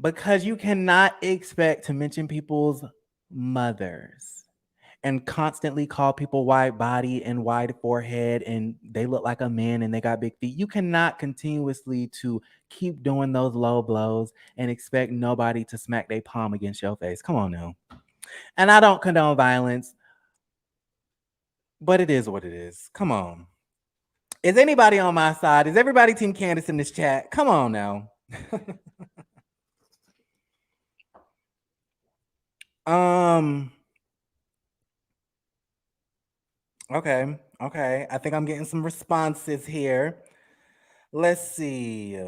S1: Because you cannot expect to mention people's mothers and constantly call people wide body and wide forehead and they look like a man and they got big feet. You cannot continuously to keep doing those low blows and expect nobody to smack their palm against your face. Come on now. And I don't condone violence, but it is what it is. Come on. Is anybody on my side? Is everybody Team Candace in this chat? Come on now. Okay. I think I'm getting some responses here. Let's see.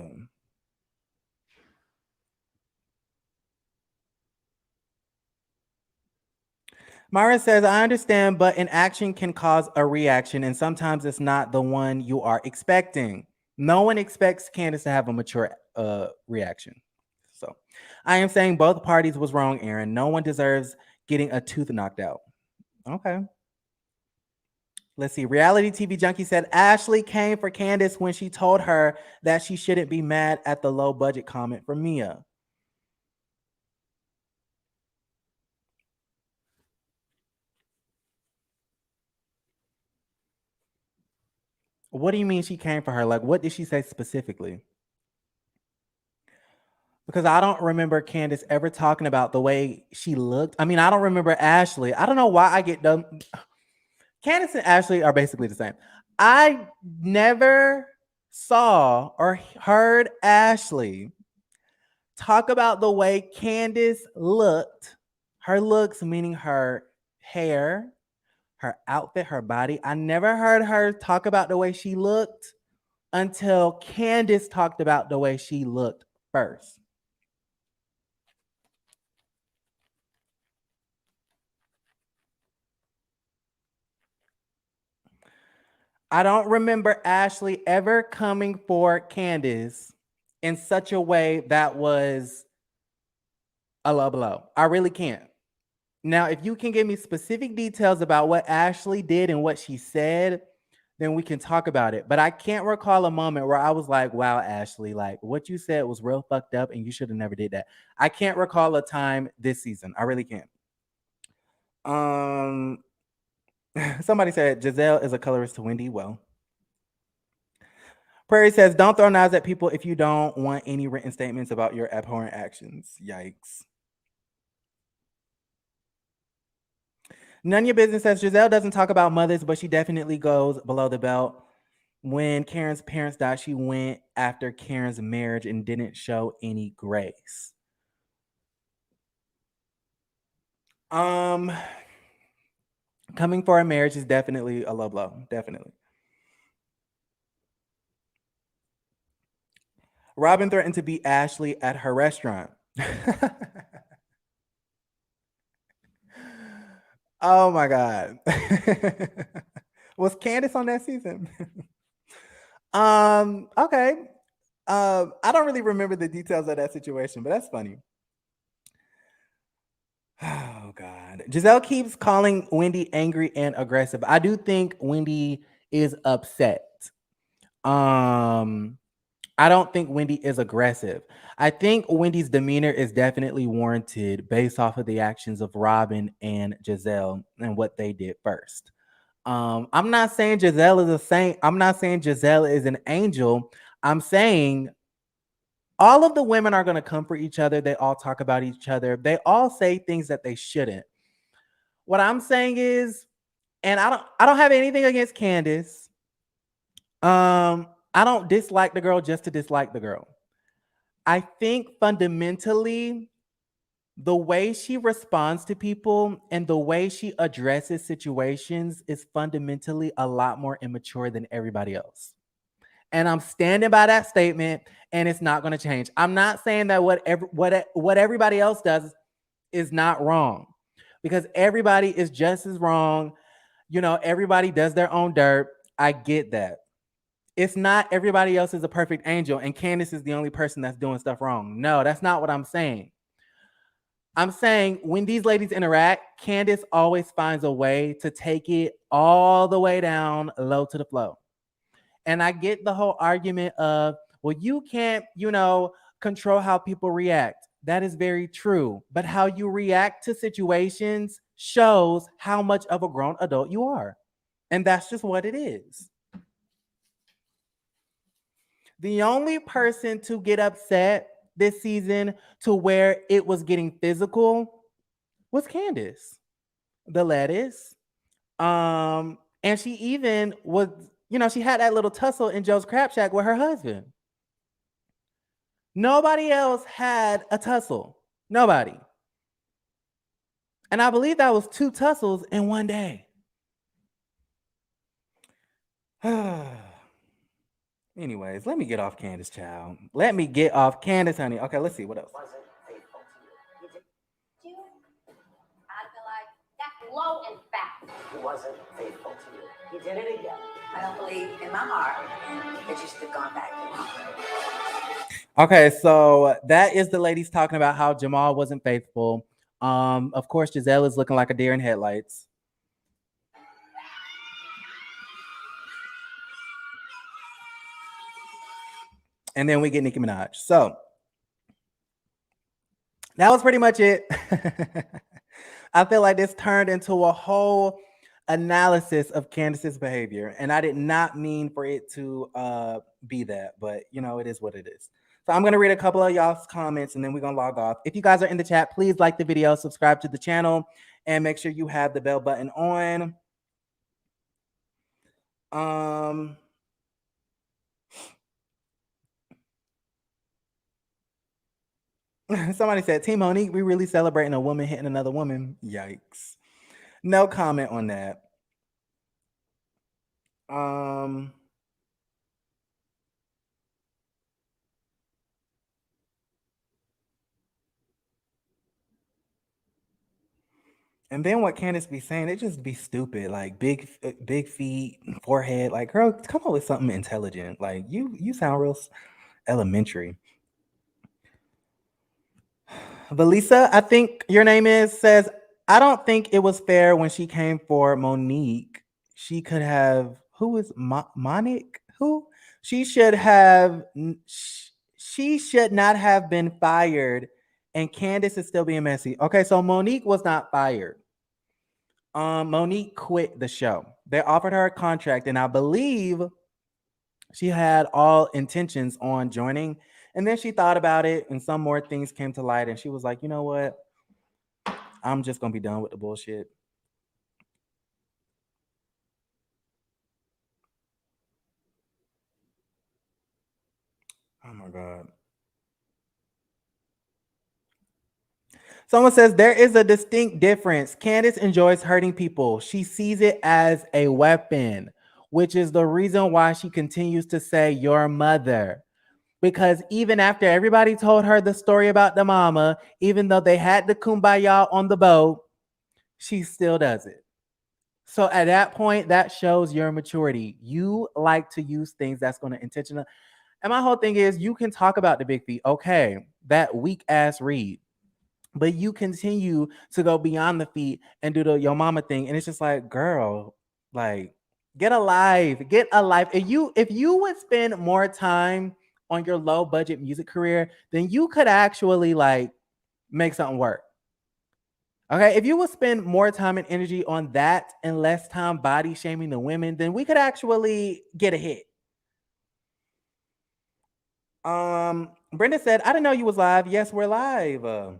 S1: Myra says, I understand, but an action can cause a reaction, and sometimes it's not the one you are expecting. No one expects Candace to have a mature reaction. So I am saying both parties was wrong, Aaron. No one deserves getting a tooth knocked out. Okay. Let's see. Reality TV Junkie said Ashley came for Candace when she told her that she shouldn't be mad at the low budget comment from Mia. What do you mean she came for her? Like, what did she say specifically? Because I don't remember Candace ever talking about the way she looked. I mean, I don't remember Ashley. I don't know why I get dumb. Candace and Ashley are basically the same. I never saw or heard Ashley talk about the way Candace looked. Her looks, meaning her hair, her outfit, her body. I never heard her talk about the way she looked until Candace talked about the way she looked first. I don't remember Ashley ever coming for Candace in such a way that was a low blow. I really can't. Now, if you can give me specific details about what Ashley did and what she said, then we can talk about it. But I can't recall a moment where I was like, wow, Ashley, like what you said was real fucked up and you should have never did that. I can't recall a time this season. I really can't. Somebody said Gizelle is a colorist to Wendy. Well, Prairie says, don't throw knives at people if you don't want any written statements about your abhorrent actions. Yikes. None of your business says Gizelle doesn't talk about mothers, but she definitely goes below the belt. When Karen's parents died, she went after Karen's marriage and didn't show any grace. Coming for a marriage is definitely a low blow. Definitely. Robyn threatened to beat Ashley at her restaurant. Oh my God. Was Candace on that season? Okay. I don't really remember the details of that situation, but that's funny. Oh God. Gizelle keeps calling Wendy angry and aggressive. I do think Wendy is upset. Um I don't think Wendy is aggressive. I think Wendy's demeanor is definitely warranted based off of the actions of Robyn and Gizelle and what they did first. I'm not saying Gizelle is a saint. I'm not saying Gizelle is an angel. I'm saying all of the women are going to come for each other. They all talk about each other. They all say things that they shouldn't. What I'm saying is, and I don't have anything against Candace. I don't dislike the girl just to dislike the girl. I think fundamentally the way she responds to people and the way she addresses situations is fundamentally a lot more immature than everybody else. And I'm standing by that statement, and it's not going to change. I'm not saying that what everybody else does is not wrong, because everybody is just as wrong. You know, everybody does their own dirt. I get that. It's not everybody else is a perfect angel and Candace is the only person that's doing stuff wrong. No, that's not what I'm saying. I'm saying when these ladies interact, Candace always finds a way to take it all the way down low to the flow. And I get the whole argument of, well, you can't, control how people react. That is very true. But how you react to situations shows how much of a grown adult you are. And that's just what it is. The only person to get upset this season to where it was getting physical was Candace, the lettuce. And she even was, she had that little tussle in Joe's Crab Shack with her husband. Nobody else had a tussle. Nobody. And I believe that was 2 tussles in one day. Anyways, let me get off Candace, child. Let me get off Candace, honey. Okay, let's see what else.
S5: Wasn't faithful to you.
S4: You, I feel like that's low and fast.
S5: He wasn't faithful to you. He did it again.
S2: I don't believe in my heart that you should have gone back to him.
S1: Okay, so that is the ladies talking about how Jamal wasn't faithful. Of course, Gizelle is looking like a deer in headlights. And then we get Nicki Minaj. So that was pretty much it. I feel like this turned into a whole analysis of Candace's behavior. And I did not mean for it to be that, but it is what it is. So I'm going to read a couple of y'all's comments and then we're going to log off. If you guys are in the chat, please like the video, subscribe to the channel, and make sure you have the bell button on. Somebody said, Team Monique, we really celebrating a woman hitting another woman. Yikes. No comment on that. And then what Candace be saying, it just be stupid, like big feet, forehead. Like, girl, come up with something intelligent. Like, you sound real elementary. Valisa, I think your name is, says, I don't think it was fair when she came for Monique. She could have, who is Monique? Who? She should not have been fired, and Candace is still being messy. Okay, so Monique was not fired. Monique quit the show. They offered her a contract, and I believe she had all intentions on joining. And then she thought about it, and some more things came to light, and she was like, you know what? I'm just gonna be done with the bullshit. Oh my God. Someone says there is a distinct difference. Candace enjoys hurting people. She sees it as a weapon, which is the reason why she continues to say your mother. Because even after everybody told her the story about the mama, even though they had the kumbaya on the boat, she still does it. So at that point, that shows your maturity. You like to use things that's going to intentional. And my whole thing is, you can talk about the big feet. Okay, that weak ass read. but you continue to go beyond the feet and do the your mama thing, and it's just like, girl, like, get alive, get alive. If you would spend more time on your low budget music career, then you could actually like make something work. Okay, if you would spend more time and energy on that and less time body shaming the women, then we could actually get a hit. Brenda said, I didn't know you was live. Yes, we're live.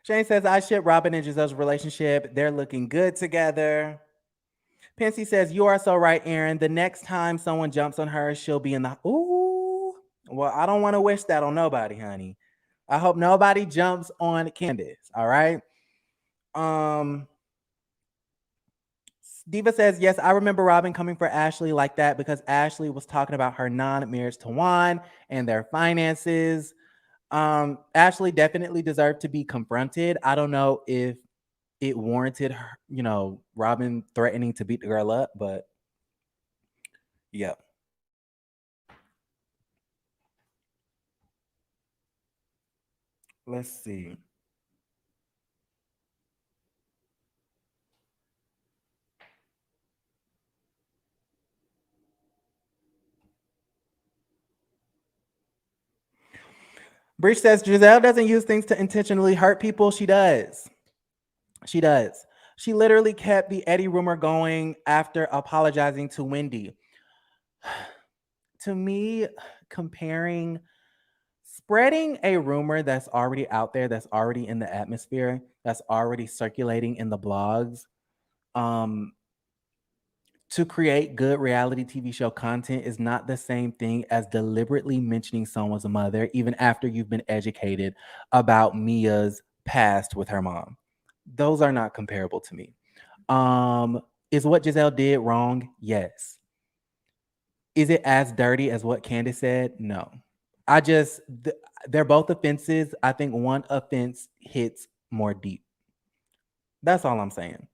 S1: Shane says, I ship Robyn and Giselle's relationship. They're looking good together. Pensy says, you are so right, Aaron. The next time someone jumps on her, she'll be in the. Ooh. Well, I don't want to wish that on nobody, honey. I hope nobody jumps on Candace. All right. Um, Diva says, yes, I remember Robyn coming for Ashley like that because Ashley was talking about her non-marriage to Juan and their finances. Ashley definitely deserved to be confronted. I don't know if it warranted her, Robyn threatening to beat the girl up, but yeah. Let's see. Breach says Gizelle doesn't use things to intentionally hurt people. She does. She does. She literally kept the Eddie rumor going after apologizing to Wendy. To me, comparing spreading a rumor that's already out there, that's already in the atmosphere, that's already circulating in the blogs, um, to create good reality TV show content is not the same thing as deliberately mentioning someone's mother, even after you've been educated about Mia's past with her mom. Those are not comparable to me. Is what Gizelle did wrong? Yes. Is it as dirty as what Candace said? No. They're both offenses. I think one offense hits more deep. That's all I'm saying.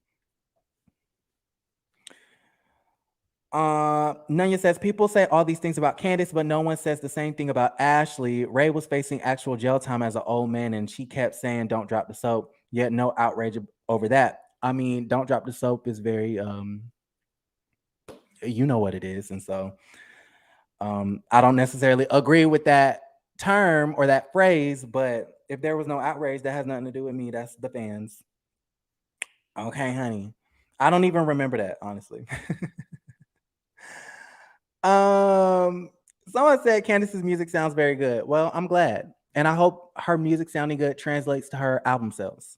S1: Nunya says people say all these things about Candace, but no one says the same thing about Ashley. Ray was facing actual jail time as an old man, and she kept saying, "Don't drop the soap." Yet no outrage over that. I mean, "Don't drop the soap" is very, you know what it is, and so I don't necessarily agree with that term or that phrase. But if there was no outrage, that has nothing to do with me. That's the fans. Okay, honey. I don't even remember that, honestly. Someone said Candace's music sounds very good. Well, I'm glad. And I hope her music sounding good translates to her album sales.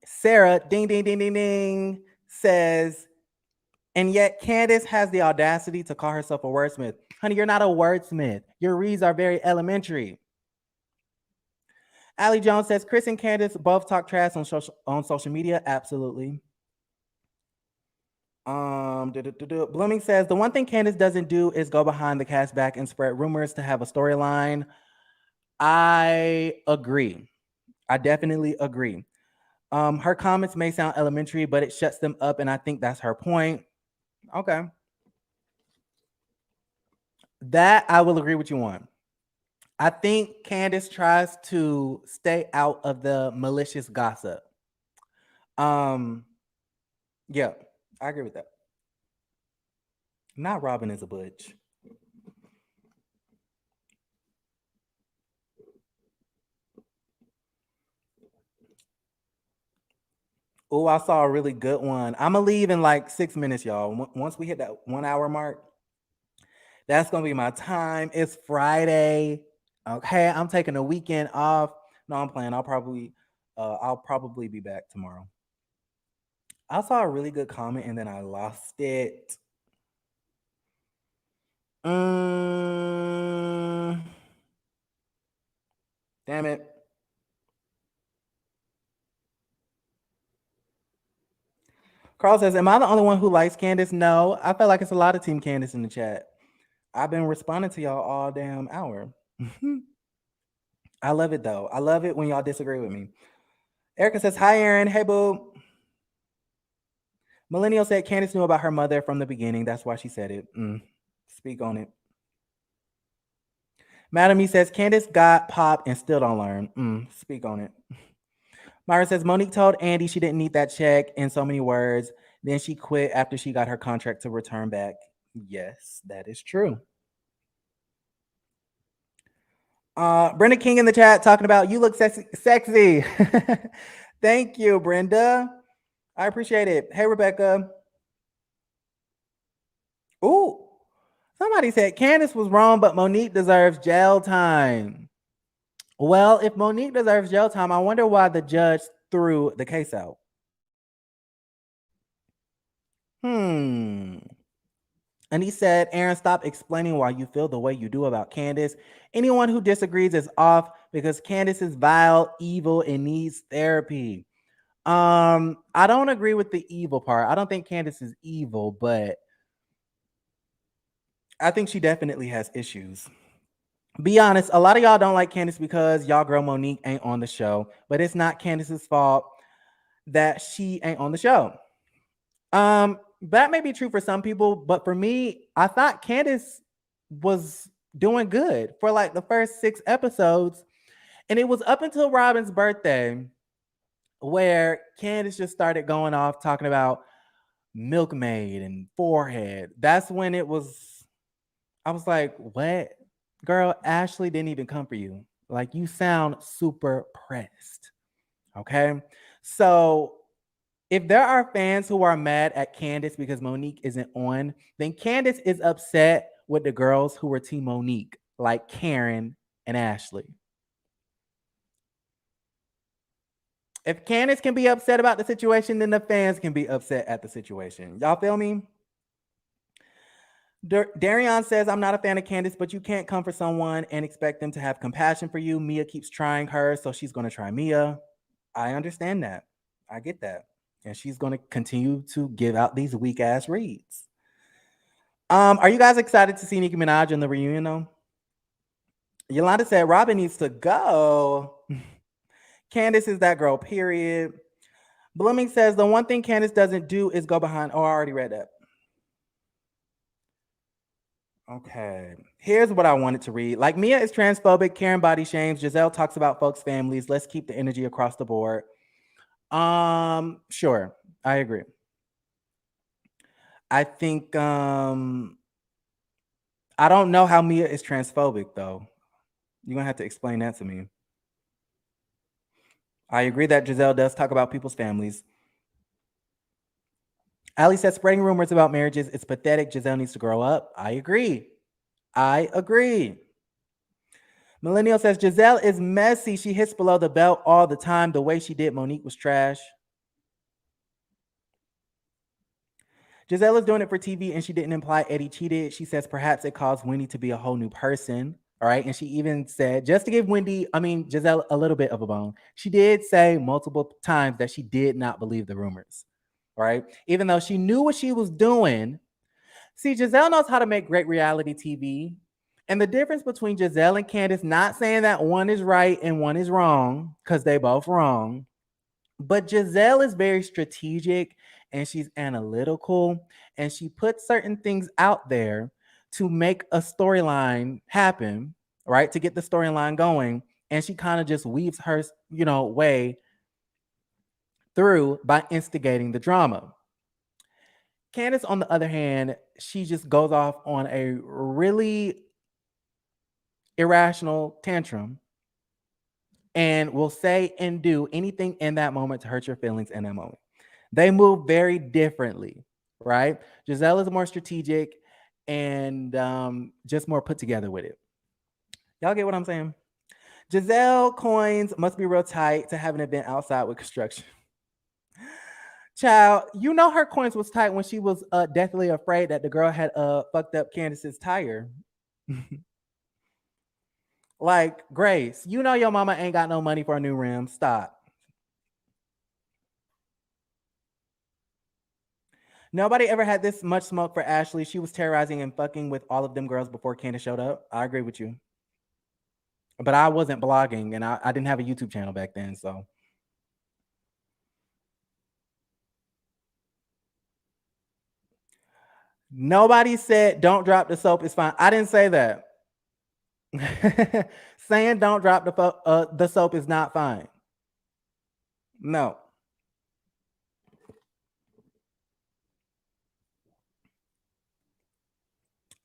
S1: Sarah, ding, ding, ding, ding, ding, says, and yet Candace has the audacity to call herself a wordsmith. Honey, you're not a wordsmith. Your reads are very elementary. Allie Jones says, Chris and Candace both talk trash on social media. Absolutely. Blooming says the one thing Candace doesn't do is go behind the cast back and spread rumors to have a storyline. I agree. I definitely agree. Her comments may sound elementary, but it shuts them up, and I think that's her point. Okay. That I will agree with you on. I think Candace tries to stay out of the malicious gossip. Yeah, I agree with that. Not Robyn is a butch. Oh, I saw a really good one. I'm gonna leave in like 6 minutes, y'all. Once we hit that 1 hour mark, that's gonna be my time. It's Friday. Okay, I'm taking a weekend off. No, I'm playing. I'll probably be back tomorrow. I saw a really good comment and then I lost it. Damn it. Carl says, am I the only one who likes Candace? No, I feel like it's a lot of Team Candace in the chat. I've been responding to y'all all damn hour. I love it though. I love it when y'all disagree with me. Erica says, hi, Aaron. Hey, boo. Millennial said Candace knew about her mother from the beginning. That's why she said it. Speak on it. Madam E says Candace got pop and still don't learn. Speak on it. Myra says Monique told Andy she didn't need that check in so many words. Then she quit after she got her contract to return back. Yes, that is true. Brenda King in the chat talking about you look sexy. Thank you, Brenda. I appreciate it. Hey, Rebecca. Ooh, somebody said Candace was wrong, but Monique deserves jail time. Well, if Monique deserves jail time, I wonder why the judge threw the case out. And he said, Aaron, stop explaining why you feel the way you do about Candace. Anyone who disagrees is off because Candace is vile, evil, and needs therapy. I don't agree with the evil part. I don't think Candace is evil, but I think she definitely has issues. Be honest, a lot of y'all don't like Candace because y'all girl Monique ain't on the show, but it's not Candace's fault that she ain't on the show. That may be true for some people, but for me, I thought Candace was doing good for like the first 6 episodes. And it was up until Robyn's birthday where Candace just started going off talking about milkmaid and forehead. That's when I was like, what? Girl, Ashley didn't even come for you. Like, you sound super pressed. Okay. So if there are fans who are mad at Candace because Monique isn't on, then Candace is upset with the girls who were Team Monique, like Karen and Ashley. If Candace can be upset about the situation, then the fans can be upset at the situation. Y'all feel me? Darion says, I'm not a fan of Candace, but you can't come for someone and expect them to have compassion for you. Mia keeps trying her, so she's going to try Mia. I understand that. I get that. And she's going to continue to give out these weak ass reads. Are you guys excited to see Nicki Minaj in the reunion though? Yolanda said Robyn needs to go. Candace is that girl, period. Blooming says the one thing Candace doesn't do is go behind. Oh, I already read that. Okay. Here's what I wanted to read. Like, Mia is transphobic, Karen body shames, Gizelle talks about folks' families. Let's keep the energy across the board. Sure. I agree. I think I don't know how Mia is transphobic though. You're gonna have to explain that to me. I agree that Gizelle does talk about people's families. Ali said spreading rumors about marriages is pathetic. Gizelle needs to grow up. I agree. Millennial says Gizelle is messy. She hits below the belt all the time. The way she did Monique was trash. Gizelle is doing it for TV and she didn't imply Eddie cheated. She says perhaps it caused Wendy to be a whole new person. All right. And she even said, just to give Gizelle a little bit of a bone, she did say multiple times that she did not believe the rumors. All right. Even though she knew what she was doing. See, Gizelle knows how to make great reality TV. And the difference between Gizelle and Candace, not saying that one is right and one is wrong, because they both wrong. But Gizelle is very strategic and she's analytical and she puts certain things out there to make a storyline happen, right? To get the storyline going. And she kind of just weaves her, way through by instigating the drama. Candace, on the other hand, she just goes off on a really irrational tantrum and will say and do anything in that moment to hurt your feelings in that moment. They move very differently, right? Gizelle is more strategic and just more put together with it. Y'all get what I'm saying? Gizelle coins must be real tight to have an event outside with construction. Child, her coins was tight when she was deathly afraid that the girl had fucked up Candace's tire. Like, Grace, your mama ain't got no money for a new rim. Stop. Nobody ever had this much smoke for Ashley. She was terrorizing and fucking with all of them girls before Candace showed up. I agree with you. But I wasn't blogging and I didn't have a YouTube channel back then, so. Nobody said don't drop the soap is fine. I didn't say that. Saying don't drop the soap is not fine. No.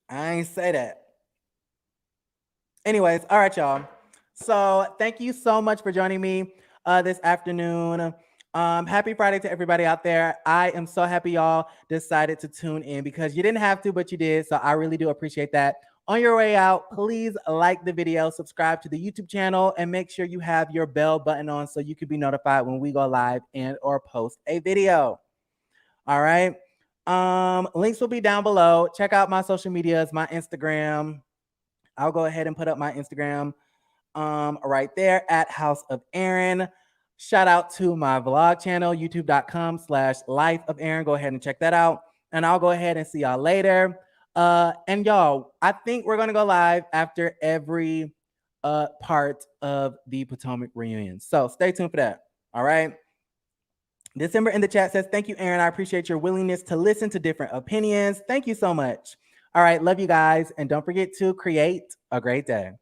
S1: I ain't say that. Anyways, all right, y'all. So thank you so much for joining me this afternoon. Happy Friday to everybody out there. I am so happy y'all decided to tune in because you didn't have to, but you did. So I really do appreciate that. On your way out, please like the video, subscribe to the YouTube channel, and make sure you have your bell button on so you can be notified when we go live and or post a video. All right. Links will be down below. Check out my social medias, my Instagram. I'll go ahead and put up my Instagram right there at House of Aaron. Shout out to my vlog channel, youtube.com/life of Aaron. Go ahead and check that out. And I'll go ahead and see y'all later. And y'all, I think we're gonna go live after every part of the Potomac reunion. So stay tuned for that. All right. December in the chat says, thank you, Aaron. I appreciate your willingness to listen to different opinions. Thank you so much. All right. Love you guys. And don't forget to create a great day.